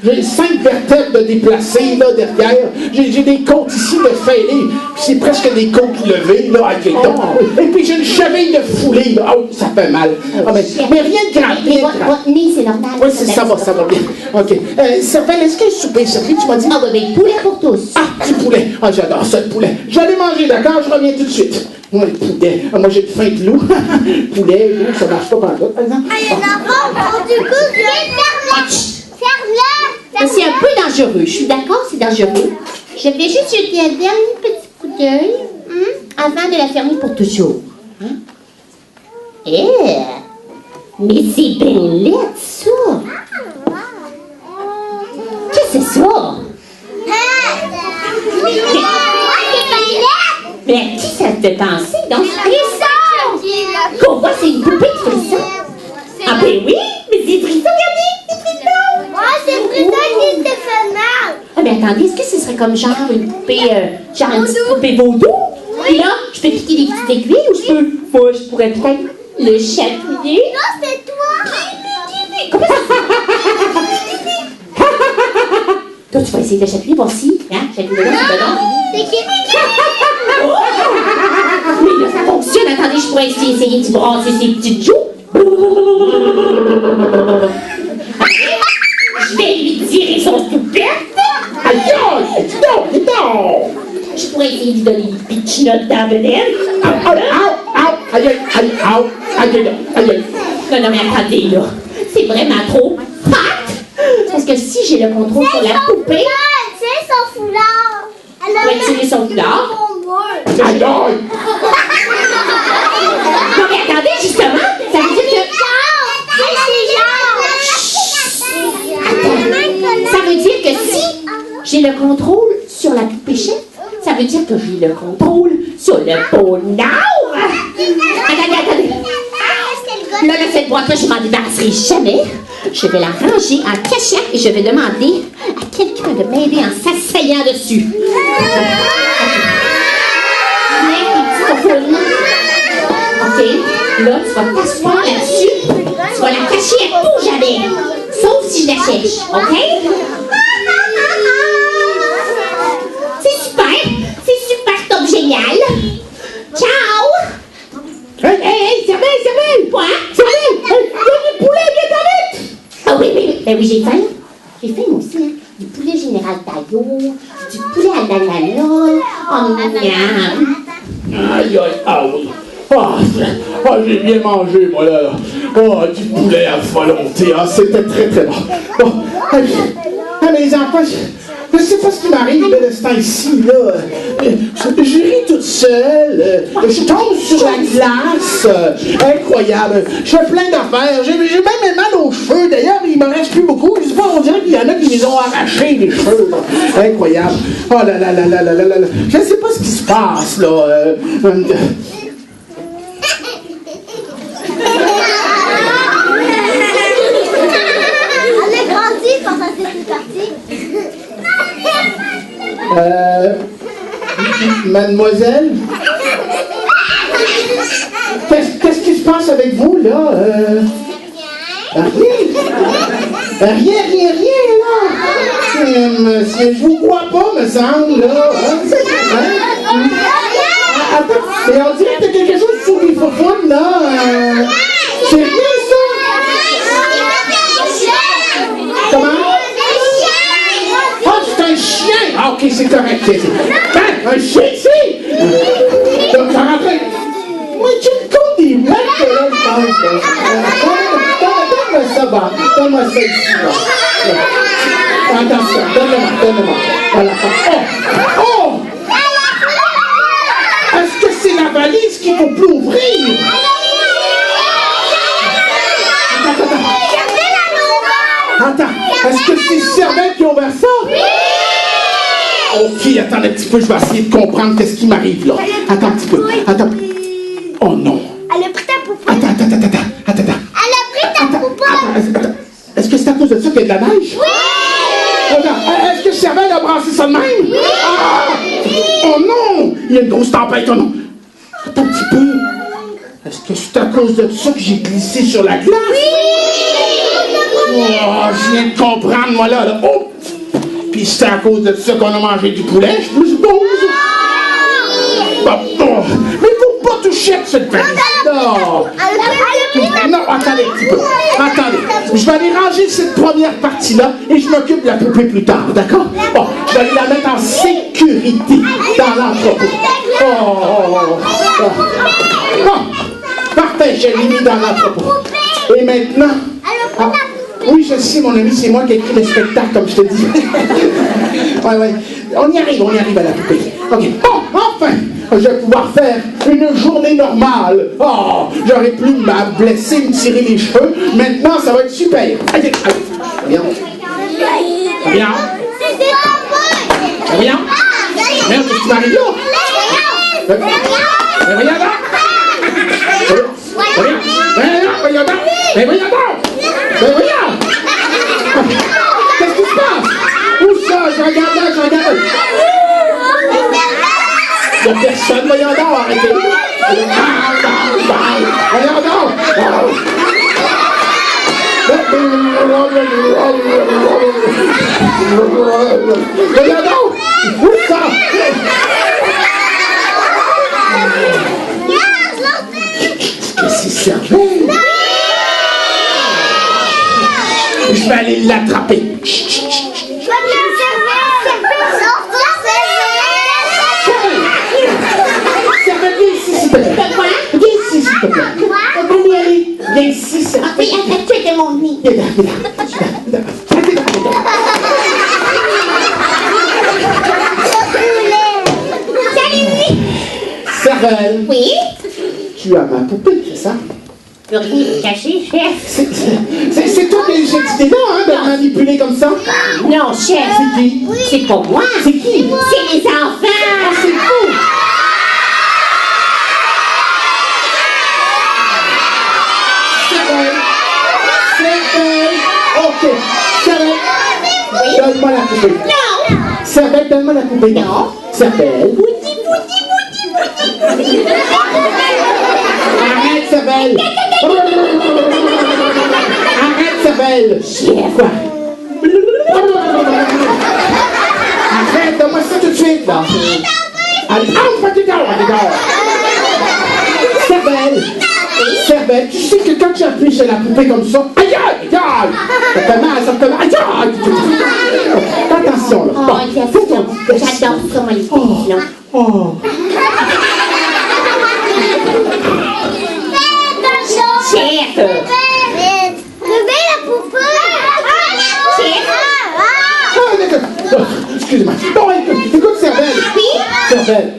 J'ai 5 vertèbres déplacées, là, derrière. J'ai des côtes ici de fêlées, puis c'est presque des côtes levées, là, avec les dents. Et puis j'ai une cheville de foulée, là. Oh, ça fait mal. Mais rien de grave. Votre nez, c'est normal. Oui, ça va bien. OK. Servelle, est-ce qu'il y a un souper servi, tu m'as dit? Ah, oui, poulet pour tous. Ah, du poulet. Ah, j'adore ça, le poulet. Je vais aller manger, d'accord? Je reviens tout de suite. Moi, le poulet. Ah, moi, j'ai faim de loup. Poulet, loup, ça marche pas par là, par exemple. Ah, il y en a pas, du coup, je vais ferme-le. C'est un peu dangereux. Je suis d'accord, c'est dangereux. Je vais juste jeter un dernier petit coup d'œil avant de la fermer pour toujours. Hein? Mais c'est bien laid, ça. Qu'est-ce que c'est ça? Mais à qui ça te fait penser? Donc, qu'on voit, c'est une poupée qui fait ça. Ah ben oui, mais c'est Frisson, regardez, c'est Frisson. Ouais, c'est Frisson qui te fait mal. Ah mais attendez, est-ce que ce serait comme genre une poupée, genre une petite poupée vaudou? Puis là, je peux piquer des petites aiguilles ou je peux... Moi, je pourrais peut-être le chatouiller. Non, c'est toi. Comment ça? Toi, tu vas essayer de le chatouiller, voir si, hein? Chatouiller là, c'est dedans. C'est qui? Oui, là, ça fonctionne. Attendez, je pourrais essayer de brasser ses petites joues. Je vais lui tirer son toupette. Aïe, non! Je pourrais essayer de lui donner une pitch note dans la bedaine. Aïe. Non, mais attendez, là. C'est vraiment trop hot. Parce que si j'ai le contrôle sur la poupée... C'est son foulard. Je vais tirer son foulard. Aïe. Non, mais attendez, justement, ça veut dire que... Ça veut dire que si j'ai le contrôle sur la poupée chef, ça veut dire que j'ai le contrôle sur le bonheur. Attendez. Là, cette boîte-là, je m'en débarrasserai jamais. Je vais la ranger en cachette et je vais demander à quelqu'un de m'aider en s'asseyant dessus. OK. Là, tu vas t'asseoir là-dessus. Tu vas la cacher à tout jamais. Sauf si je la cherche. OK? C'est super. C'est super top génial. Ciao. Hey, Servelle! Quoi? Servelle! Il y a du poulet, viens t'en vite! Ah oui. Ben oui, j'ai faim. J'ai faim moi aussi. Hein. Du poulet général Taillot, du poulet à l'ananas. Oh, miam. Aïe, ah oui. J'ai bien mangé, moi, là. Du poulet à volonté. C'était très, très bon. Mais les enfants, je sais pas ce qui m'arrive de ce temps-ci, là. Je ris toute seule. Je tombe sur la glace. Incroyable. Je fais plein d'affaires. J'ai même mal aux cheveux. D'ailleurs, il m'en reste plus beaucoup. Je sais pas, on dirait qu'il y en a qui les ont arrachés, les cheveux, là. Incroyable. Oh là là. Je sais pas ce qui se passe, là. On a grandi pendant cette partie. Mademoiselle? Qu'est-ce qui se passe avec vous, là? Rien, là! Monsieur, je vous crois pas, me semble, là. Attends, mais on dirait que t'as quelque chose sous les faufounes, là. C'est rien, ça? Comment? C'est un chien! Ah, OK, c'est correct. Un chien, si! T'as rentré... Oui, tu me comptes des blagues, là, je pense. Donne-moi ça, bah. Donne-moi ça ici, là. Attention, donne-le-moi. Voilà. Oh! Est-ce que c'est la valise qu'il faut plus ouvrir? Attends, est-ce que c'est Servelle qui a ouvert ça? Oui! OK, attends un petit peu, je vais essayer de comprendre qu'est-ce qui m'arrive, là. Attends un petit peu, attends. Oh non. Elle a pris ta poupée. Attends. Elle a pris ta poupée. Attends. Est-ce que c'est à cause de ça qu'il y a de la neige? Oui! Attends, est-ce que Servelle a brassé ça de même? Oui! Oh non! il y a une grosse tempête, oh non. Attends un petit peu. Est-ce que c'est à cause de ça que j'ai glissé sur la glace? Oh, je viens de comprendre, moi, là. Oh! Puis c'est à cause de ça qu'on a mangé du poulet, je suppose. Oh. Mais faut pas toucher à cette vanille. Non. Non, attendez un petit peu. Attendez. Je vais aller ranger cette première partie-là et je m'occupe de la poupée plus tard, d'accord? Bon, je vais aller la mettre en sécurité dans l'entrepôt. Bon, parfait, je l'ai mis dans l'entrepôt. Et maintenant... Ah, oui, je sais, mon ami, c'est moi qui ai écrit le spectacle, comme je te dis. Ouais. On y arrive à la poupée. OK. Bon, enfin, je vais pouvoir faire une journée normale. Oh, j'aurais plus me blesser, me tirer les cheveux. Maintenant, ça va être super. Allez, viens. Viens. Viens. Merde, qu'est-ce qui m'arrive là? Mais voyons donc. Mais voyons donc. Qu'est-ce qui se passe? Où ça? Je regarde là. Il n'y a personne, voyons donc, arrêtez. Voyons donc. Voyons donc. Où ça? Qu'est-ce que c'est, Cervelle? Je vais aller l'attraper. Cervelle, viens ici, s'il te plaît. Quoi? Viens ici, s'il te plaît. Allez, viens ici, Cervelle. Ah oui, tu étais mon nid. Viens là. Salut! Cervelle. Oui? Tu as ma poupée, c'est ça? Je peux rien vous cacher, chef. C'est toi qui as eu cette idée-là, hein, de manipuler comme ça? Non, chef. C'est qui? C'est pas moi. C'est qui? C'est les enfants. C'est fou! Cervelle! OK. Cervelle! Oui? Donne-moi la poupée. Non. Cervelle, donne-moi la poupée. Non. Cervelle. Bouti. Arrête, Cervelle! Arrête, Cervelle! Chef. Quoi? Arrête, donne-moi ça tout de suite, là! Allez, t'es dehors! Cervelle, tu sais que quand tu appuies sur la poupée comme ça, aïe! Ça fait mal! Aïe! Attention, là! Oh, j'adore ça, moi, les petits, là. Oh! Chef. Réveille la poupée. Excusez-moi. Bon, écoute, Cervelle. Oui? Cervelle,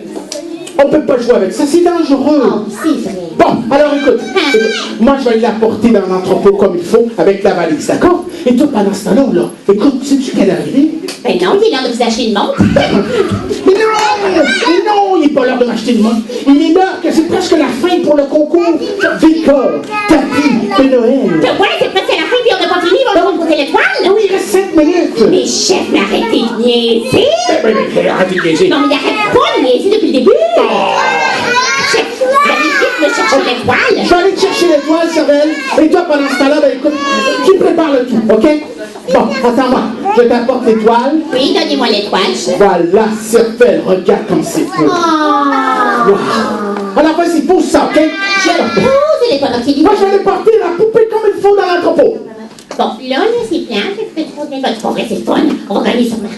on peut pas jouer avec ça, c'est dangereux. Oh, c'est vrai. Bon, alors écoute, moi je vais l'apporter dans l'entrepôt comme il faut, avec la valise, d'accord? Et toi, pendant ce temps-là, écoute, sais-tu qu'elle est arrivée? Ben non, il est l'heure de vous acheter une montre. Mais non, il n'est pas l'heure de m'acheter une montre. Il est l'heure que c'est presque la fin pour le concours. Décor, tapis de Noël. Ben ouais, c'est presque la fin, puis on n'a pas fini, on va reposer l'étoile. Oui, il reste 5 minutes. Mais chef, mais arrêtez de niaiser. Mais arrêtez de niaiser. Non, mais il arrête pas de niaiser depuis le début. Chef, vous allez vite me chercher l'étoile. Je vais aller te chercher l'étoile, Cervelle. Et toi, pendant ce temps-là, ben écoute, tu prépares le tout, OK? Bon, attends-moi. Je t'apporte l'étoile. Oui, donnez-moi l'étoile. Voilà, Cervelle, regarde comme c'est beau. Oh. Wow. Alors, vas-y, pose ça, OK? Je pose l'étoile, ok. Moi, je vais aller porter la poupée comme il faut dans l'entrepôt. Bon, là, c'est bien, je peux trop de l'étoile. C'est pas vrai, c'est fun. On va gagner sûrement.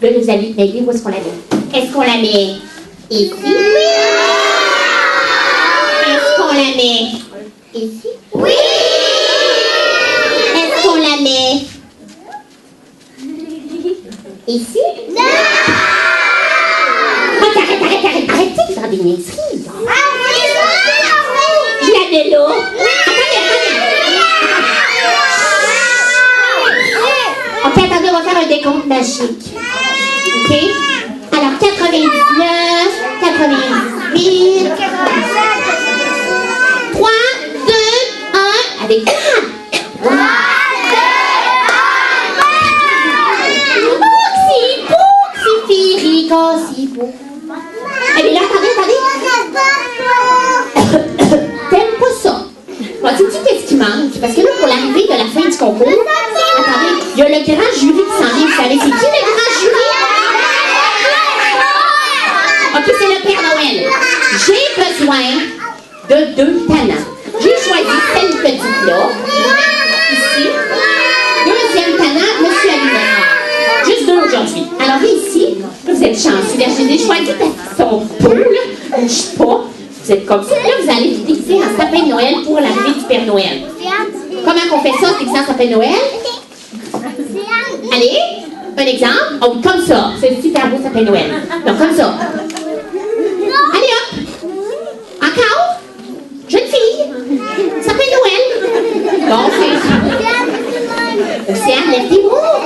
Là, vous allez m'aider, où est-ce qu'on la met? Est-ce qu'on la met ici? Oui! Est-ce qu'on la met ici? Oui! Est-ce qu'on la met ici? Non! Arrêtez de faire des niaiseries. Viannello! Attendez. Ok, attendez, on va faire un décompte magique. Ok? Alors, 99, 98, 3, 2, 1, avec 4. C'est beau, c'est beau. Eh bien là, pour l'arrivée de la fin du concours. Attendez, il y a le grand jury qui s'en vient. Vous savez, c'est qui le grand jury? OK, c'est le Père Noël. J'ai besoin de 2 talents. J'ai choisi cette petite-là, ici. Deuxième talent, Monsieur Allumeur. Juste 2 aujourd'hui. Alors ici, vous êtes chanceux. J'ai choisi son peau, là. Je sais pas. Vous êtes comme ça. Là, vous allez vous déguiser en sapin de Noël pour l'arrivée du Père Noël. Comment on fait ça, déguiser en sapin de Noël? Allez, un exemple. Oh, comme ça. C'est un super beau sapin de Noël. Donc, comme ça. Allez, hop. Encore. Jeune fille. Sapin de Noël. Bon, c'est... Océane, lève tes bras.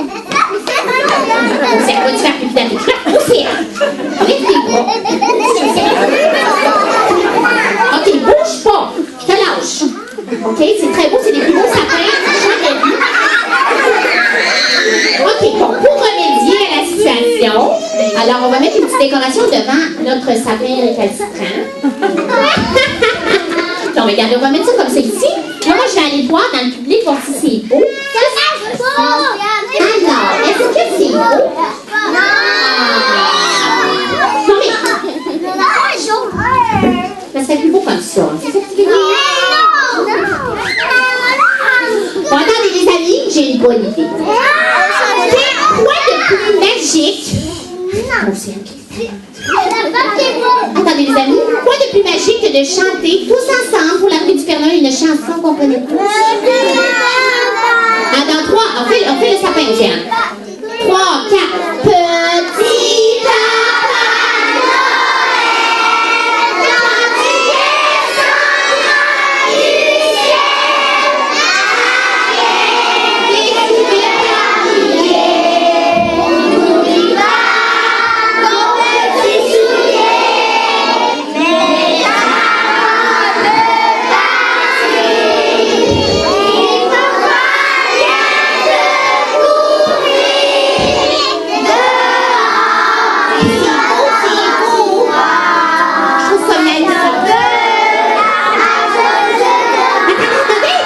Océane, va-tu faire pipi dans tes cheveux? Océane. Lève tes bras. OK, bouge pas. Je te lâche. OK, c'est très beau. C'est des plus beaux sapins. Jamais vu. OK, bon, pour remédier à la situation, alors on va mettre une petite décoration devant notre sapin récalcitrant. Non, mais regardez, on va mettre ça comme ça ici. Là, moi, je vais aller voir dans le public, voir si c'est beau. Alors, est-ce que c'est beau? Non, mais... Ça serait plus beau comme ça. C'est ça que tu veux dire? Bon, attendez, les amis, j'ai une bonne idée. C'est quoi de plus magique? Attendez, les amis, quoi de plus magique que de chanter tous ensemble pour l'arrivée du Père Noël une chanson qu'on connaît tous? Ah, dans 3, on fait le sapin, Jeanne. 3, 4. Petit lapin Noël, quand tu descendras du ciel, avec des souliers, n'oublie pas ton petit soulier, mais avant de partir, il faudra bien te courir dehors, il faut je trouve ça magnifique. Attendez!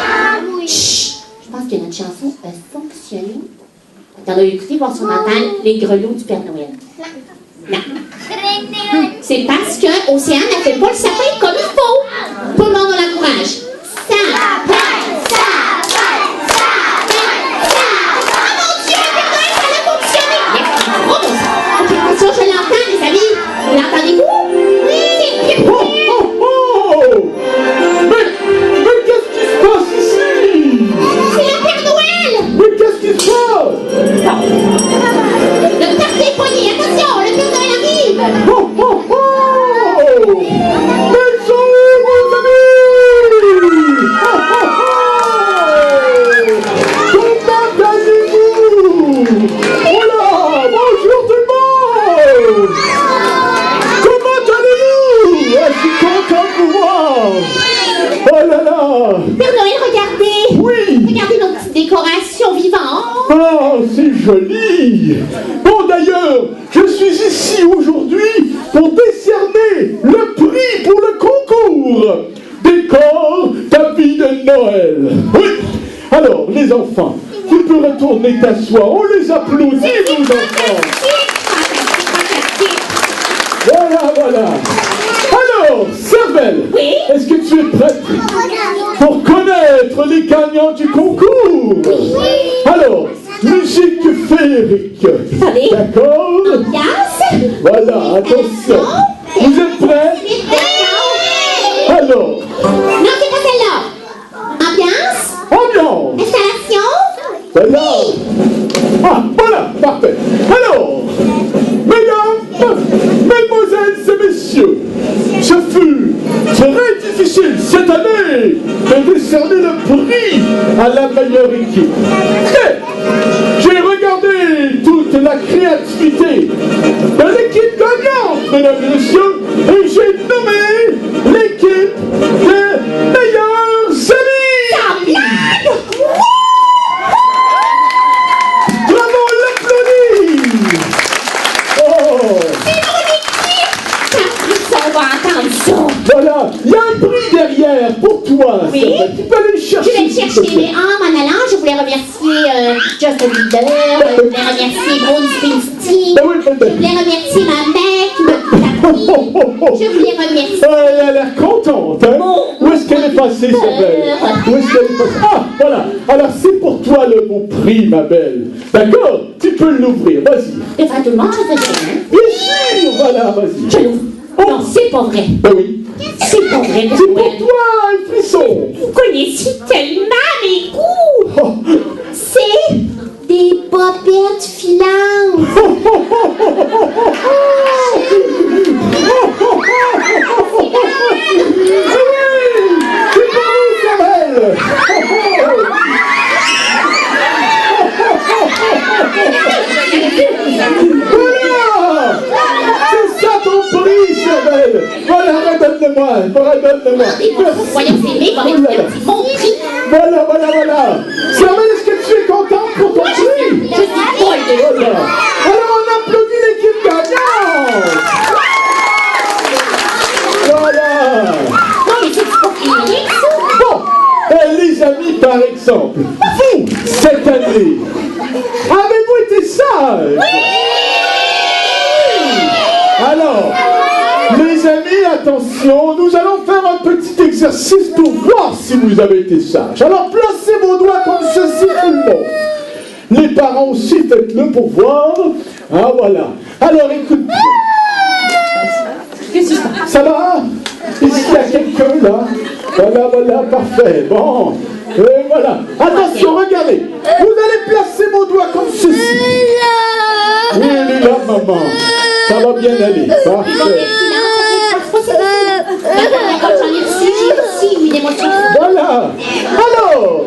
Chut! Je pense que notre chanson a fonctionné. Attendez, écoutez, voir si on entend les grelots du Père Noël. Non. C'est parce que Océane n'a fait pas le sapin comme il faut. Tout le monde, on l'encourage. Sapin, sapin, sapin, sapin. Oh mon Dieu, Père Noël, ça a fonctionné. Merci. Oh, OK, attention, je l'entends, les amis. L'entendez-vous? Oui. Oh, oh, oh! Mais qu'est-ce qui se passe ici? C'est le Père Noël. Mais qu'est-ce qui se passe? Le Père des poignets, attention, le Père Noël arrive. Oh, oh, oh! Mais ils sont où, mes amis? Oh, oh, oh! Comment allez-vous? Voilà! Bonjour tout le monde! Comment allez-vous? Je suis content de vous voir! Oh là là! Père Noël, regardez. Oui! Regardez nos petites décorations vivantes. Oh, c'est joli! Bon, d'ailleurs, je suis ici aujourd'hui pour décerner le prix pour le concours décor d'habits de Noël. Oui! Alors, les enfants, tu peux retourner t'asseoir. On les applaudit, nos enfants! Voilà, voilà! Alors, Cervelle, Oui? est-ce que tu es prête pour connaître les gagnants du concours? Alors, musique féerique. Allez. D'accord? Yes. Voilà, attention. Vous êtes prêts? Alors, Non, c'est pas celle-là. Ambiance. ambiance. Installation. Voilà. Ah, voilà, parfait. Alors, mesdames, mesdemoiselles et messieurs, ce fut très difficile cette année de décerner le prix à la meilleure équipe. Mais j'ai regardé toute la créativité de l'équipe gagnante, mesdames et messieurs, et j'ai nommé l'équipe des meilleurs amis. Bravo, on l'applaudit. Oh. C'est mon équipe. Ça, on va entendre ça. Voilà, il y a un prix derrière pour toi. Oui. Isabelle. Tu peux aller le chercher. Je vais le s'il te chercher, plaît. mais en m'en allant, je voulais remercier Justin Bieber, je voulais remercier Bruce Springsteen, Ben oui, ben, ben. je voulais remercier ma mère qui m'a appris, je voulais remercier... Elle a l'air contente, hein? Où est-ce qu'elle est passée, Isabelle? Où est-ce qu'elle est passée? Ah, voilà. Alors, c'est pour toi le beau prix, ma belle. D'accord? Tu peux l'ouvrir, vas-y. Devant tout le monde, je faisais rien. Bien sûr, voilà, vas-y. Je l'ouvre. Non, c'est pas vrai. Ben oui. C'est pas vrai, C'est pour Noël. toi, un frisson. Vous connaissez tellement mes goûts. Oh. C'est des bobettes filantes. C'est pour vous, Isabelle. Voilà. C'est ça ton prix, Isabelle. Voilà, redonne-le-moi. Redonne-le-moi. Voyons, c'est mes bobettes filantes. Mon prix. Voilà, voilà, voilà. Isabelle, est-ce que tu es contente pour ton prix? Je suis folle de vous. Voilà. Alors on applaudit l'équipe gagnante. Voilà. Non, mais c'est pas fini, ça. Bon, les amis, par exemple, vous, cette année, avez-vous été sages? Oui. Alors, les amis, attention, nous allons faire un petit exercice pour voir si vous avez été sages. Alors, placez vos doigts comme ceci, tout le monde. Les parents aussi, faites-le pour voir. Ah, voilà. Alors, écoute. Qu'est-ce que c'est? Ça va? Ici, il y a quelqu'un, là. Voilà, voilà, parfait. Bon. Et voilà. Attention, regardez. Vous allez placer vos doigts comme ceci. Oui, elle est là, maman. Ça va bien aller. Parfait. D'accord, j'en ai reçu, j'ai aussi une émotion. Voilà. Alors.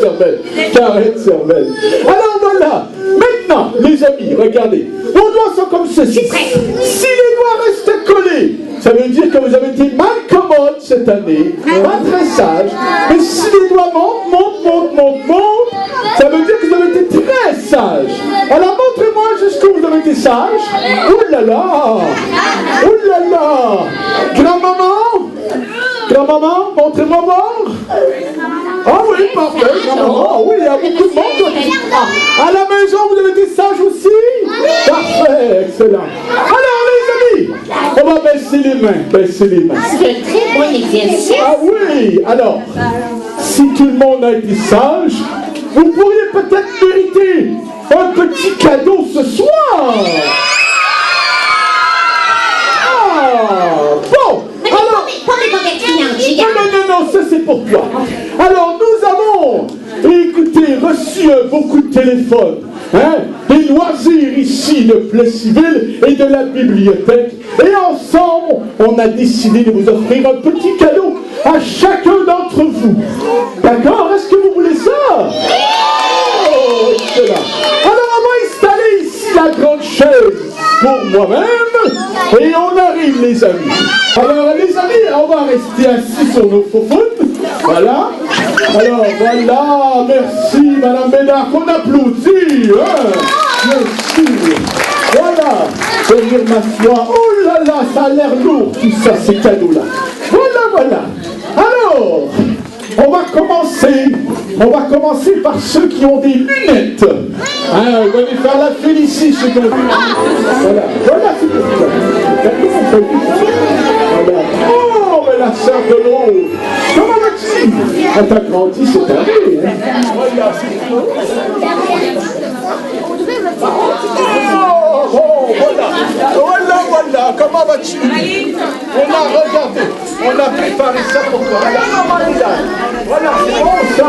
Cervelle. Carrette, cervelle. Alors, voilà. Maintenant, les amis, regardez. Vos doigts sont comme ceci. Si les doigts restent collés, ça veut dire que vous avez été mal commode cette année, pas très sage. Mais si les doigts montent, ça veut dire que vous avez été très sage. Alors montrez-moi jusqu'où vous avez été sage. Ouh là là. Ouh là là. Grand-maman, montrez-moi voir. Ah oui, parfait, grand-maman. Ah oui, il y a beaucoup de monde. À la maison, vous avez été sage aussi? Parfait, excellent. Alors les amis, on va baisser les mains, C'est un très bon exercice. Ah oui, alors, si tout le monde a été sage, vous pourriez peut-être mériter un petit cadeau ce soir. Ah, bon, alors... Pas mes bobettes filantes, Non, ça c'est pour toi. Alors nous avons, écoutez, reçu beaucoup de téléphones, des loisirs ici de Plessisville et de la bibliothèque. Et ensemble, on a décidé de vous offrir un petit cadeau à chacun d'entre vous. D'accord? Est-ce que vous voulez ça? Oh, excellent. Alors on va installer ici la grande chaise pour moi-même et on arrive les amis. Alors les amis, on va rester assis sur nos faufounes. Voilà. Alors voilà, merci Madame Bédard, qu'on applaudit. Merci. Voilà. Je vais venir m'asseoir. Oh là là, ça a l'air lourd tout ça, ces cadeaux-là. Voilà. Alors, on va commencer par ceux qui ont des lunettes. Vous allez faire la file ici, ceux qui ont des lunettes. Voilà, c'est pour ça. Voilà. Oh, mais la sœur de l'eau. Comment vas-tu? Elle t'a grandi cette année. Voilà, c'est tout. Voilà, comment vas-tu? On a regardé, on a préparé ça pour toi. Voilà, c'est bon ça.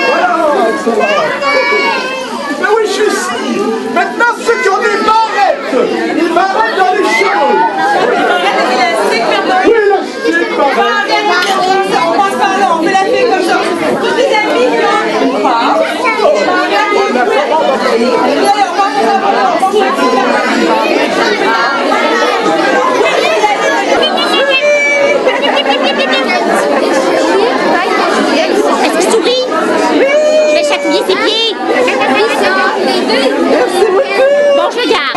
Voilà, excellent. Mais oui, je suis ici. Maintenant, ceux qui ont des barrettes, ils barrettent dans les cheveux. Oui, l'élastique, barrette. On passe par là, on fait la fille comme ça. Tous les amis qui ont une part. Est-ce que tu souris? Je vais chatouiller ses pieds. Bon, je regarde.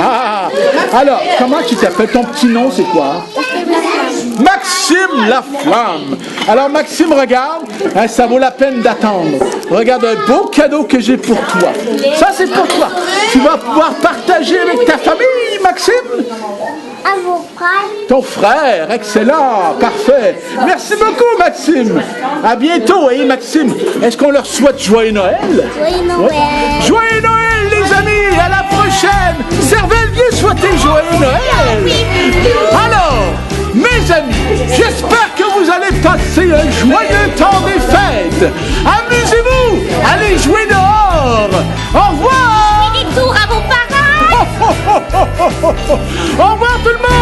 qui t'appelle? Ton petit nom, c'est quoi? Maxime Laflamme. Alors, Maxime, regarde, hein, ça vaut la peine d'attendre. Regarde un beau cadeau que j'ai pour toi. Ça, c'est pour toi. Tu vas pouvoir partager avec ta famille, Maxime. À vos frères. Ton frère, excellent, parfait. Merci beaucoup, Maxime. À bientôt, hein, Maxime. Est-ce qu'on leur souhaite joyeux Noël? Joyeux Noël. Joyeux Noël, les amis. À la prochaine. Cervelle, viens souhaiter joyeux Noël. Alors, mes amis, j'espère que vous allez passer un joyeux temps des fêtes. Amusez-vous. Allez jouer dehors. Au revoir. Des tours à vos parents. Au revoir tout le monde.